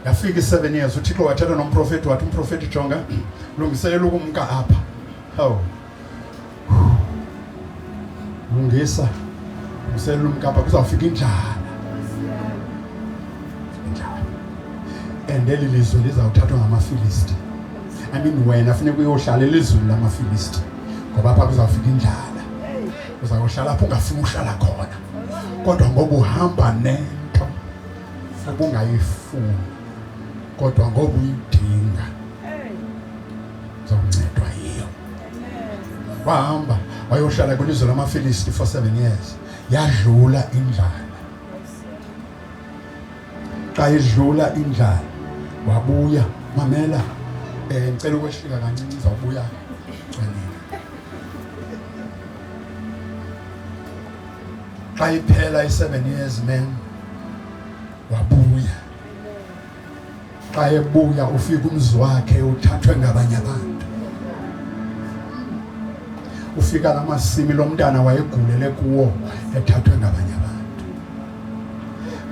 Yafika 7 years uThixo wathatha nomprofeti wathi umprofeti jonga lungiselela ukumka apha. Hawu. Lungisa. Uselela umka apha kuzawufika injala. And leli lizwe lizawuthathwa ngamaFilisti. I mean wena afuneka uyohlala elizweni lamaFilisti. Ngoba apha kuzawufika injala. Uzayohlala apho ungafuni uhlala khona. Kodwa ngoba uhamba nento ubungayifuni. Kodwa ngoba uyidinga. Uzoncedwa yiyo. Wahamba wayohlala kwilizwe lamaFilisti for 7 years. Yadlula indlala. Xa idlula indlala wabuya mamela ngicela ukwehlika kancinci uzawubuya gcwelile. Xa iphela i7 years man wabuya. Xa ebuya ufika umzi wakhe uthathwe ngabanye abantu. Ufika lamasimi lomntana wayegulele kuwo ethathwe ngabanye abantu.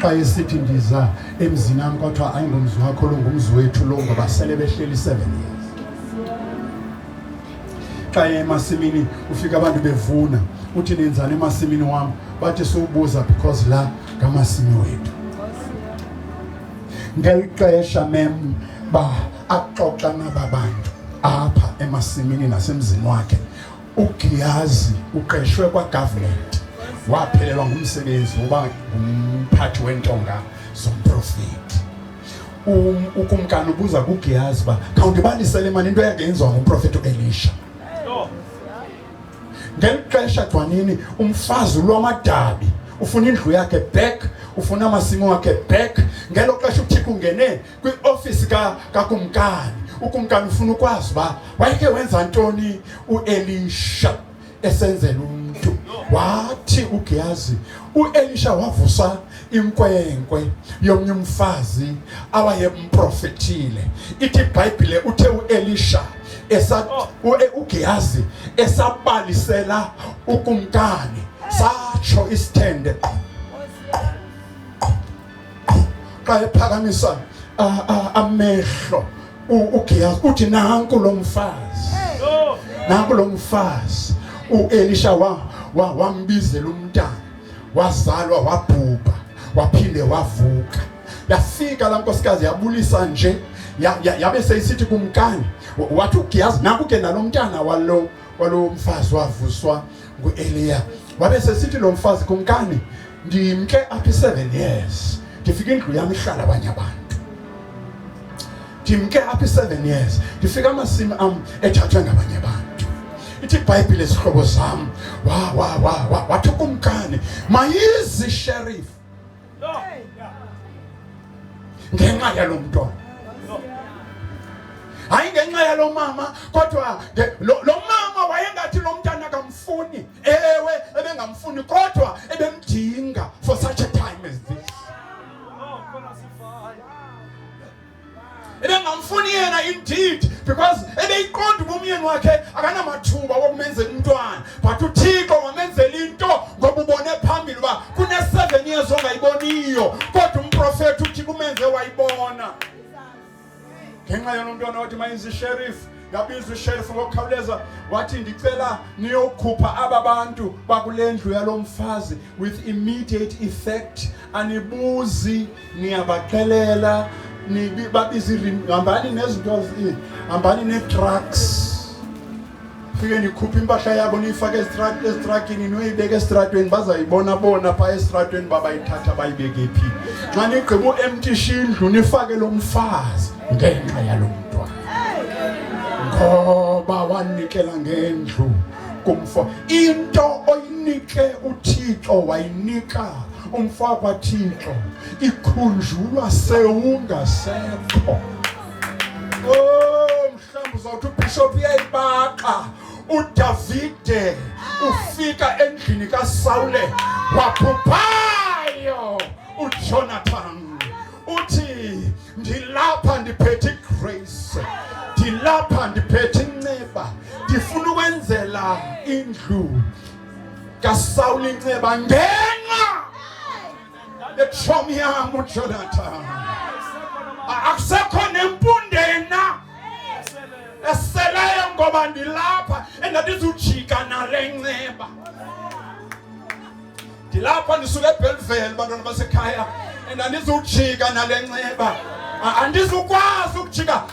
Xa esithi ndiza emzini wami kodwa ayingomzi wakho lo ngumzi wethu lo ngoba sele behleli 7 years. Xa emasimini ufika abantu bevuna uthi nenzani emasimini wami bathi siubuza because la ngamasimi wethu. Ngelixesha mem ba axoxa nababantu apha emasimini nasemzini wakhe uGiyazi uqeshwe kwagovernment waphelelwa ngumsebenzi uba umphathi wentonga zomprofeti. Ukumkani ubuza kuGiyazi ba khawundibalisele manje into yakenzwa ngumprofeti uElisha. Ngelixesha Jwanini umfazi lwamadabi ufuna indlu yakhe back, ufuna amasimo wakhe back. Ngelo xesha uThixo ungene kwioffice kakumkani. Ukumkani ufuna ukwazi ba wayeke wenza ntoni uElisha esenzela umuntu. Wathi uGiyazi uElisha wavusa inkwenkwe yomnye umfazi awayemprofetile. Ithi iBhayibhile uthe uElisha uGiyazi esabalisela ukumkani satsho isithende xa ephakamisa amehlo uGiyazi uthi nanku lo mfazi uElisha wambizela umntana wazalwa wabhubha waphinde wavuka. Yafika la nkosikazi yabulisa nje yabe seyisithi kumkani wathi uGiyazi nanku ke nalomntana walo mfazi wavuswa nguEliya. Wabe sesithi lo mfazi kumkani ndimke apha 7 years ndifika indlu yami ihlala abanye abantu. Ndimke apha 7 years ndifika amasimi am ethathwe ngabanye abantu. Ithi iBhayibhile isihlobo zam wathi kumkani mayizi sheriff ngenxa yalo mntwana. Hayi ngenxa yalo mama kodwa lo mama wayengathi lo mntana kamfuni. Ewe ebengamfuni kodwa ebemdinga for such a time as this. Ebengamfuni yena indeed because ebeyiqonda umyeni wakhe akanamathuba wokumenzela umntwana. But uThixo wamenzela into ngoba ubone phambili uba kune 7 years ongayiboniyo kodwa umprofeti uThixo umenze wayibona. Ngenxa yalo mntwana wathi mayenze sheriff. Yabiza usheriff ngokukhawuleza wathi ndicela niyokhupha aba bantu bakulendlu yalomfazi with immediate effect. Anibuzi niyabaxelela babizi hambani nezinto hambani netrucks. Fike nikhupha impahla yabo niyifake esitrakini noyibeke esitratweni bazayibona bona pha esitratweni babayithatha bayibeke phi. Xa nigqiba uemptisha indlu nifake lo mfazi ngenxa yalo mntwana. Ngoba wanikela ngendlu kumfo. Into oyinike uThixo wayinika umfana kaThixo ikhunjulwa sewungasekho. Mhlawumbe uzawuthi uBishop uyayibaqa uDavide ufika endlini kaSawule waphuphayo uJonathan uthi ndilapha ndiphethe igrace, ndilapha ndiphethe inceba, ndifuna ukwenzela indlu kaSawule inceba ngenxa yechomi yam uJonathan. akusekho nempundena eseleyo ngoba ndilapha endandizujika nale nceba. Ndilapha ndisuke eBellville bantwana basekhaya endandizujika nale nceba. Andizukwazi ukujika.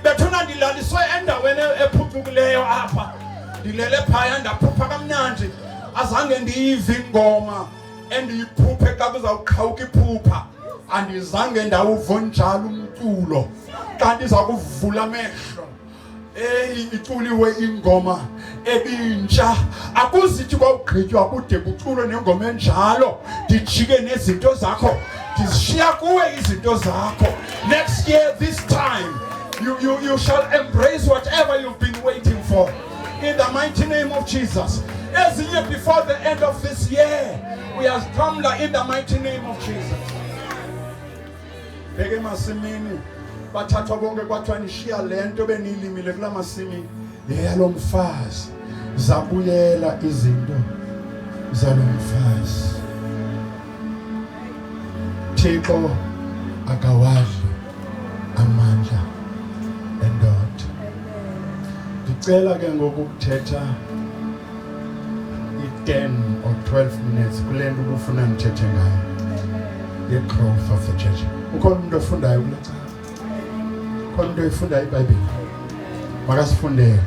Bethuna ndilaliswe endaweni ephucukileyo apha. Ndilele phaya ndaphupha kamnandi. Azange ndiyive ingoma endiyiphuphe xa kuzawuqhawuka iphupha. Andizange ndawuva njalo umculo. Kanti iza kuvula amehlo. Iculiwe ingoma ebintsha. Akuzithi kwawugqitywa kude kuculwe nengoma enjalo dijike nezinto zakho. Ndishiya kuwe izinto zakho. Next year this time you shall embrace whatever you've been waiting for. In the mighty name of Jesus. As year before the end of this year, we are come in the mighty name of Jesus. Beke masimini bathathwa bonke kwathiwa nishiya lento beniyilimile kula masimi yalo mfazi zabuyela izinto zalo mfazi. Thixo akawadli amandla endoda. Ndicela ke ngokukuthetha 10 or 12 minutes kule nto ubufuna ndithethe ngayo, the growth of the church. Ukhona umuntu ofundayo kule cala? Ukhona umuntu oyifundayo iBhayibhile? Makasifundele.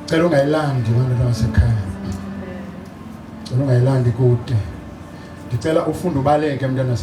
Cela ungayilandi abantu basekhaya. Cela ungayilandi kude. Ndicela ufunde ubaleke mntana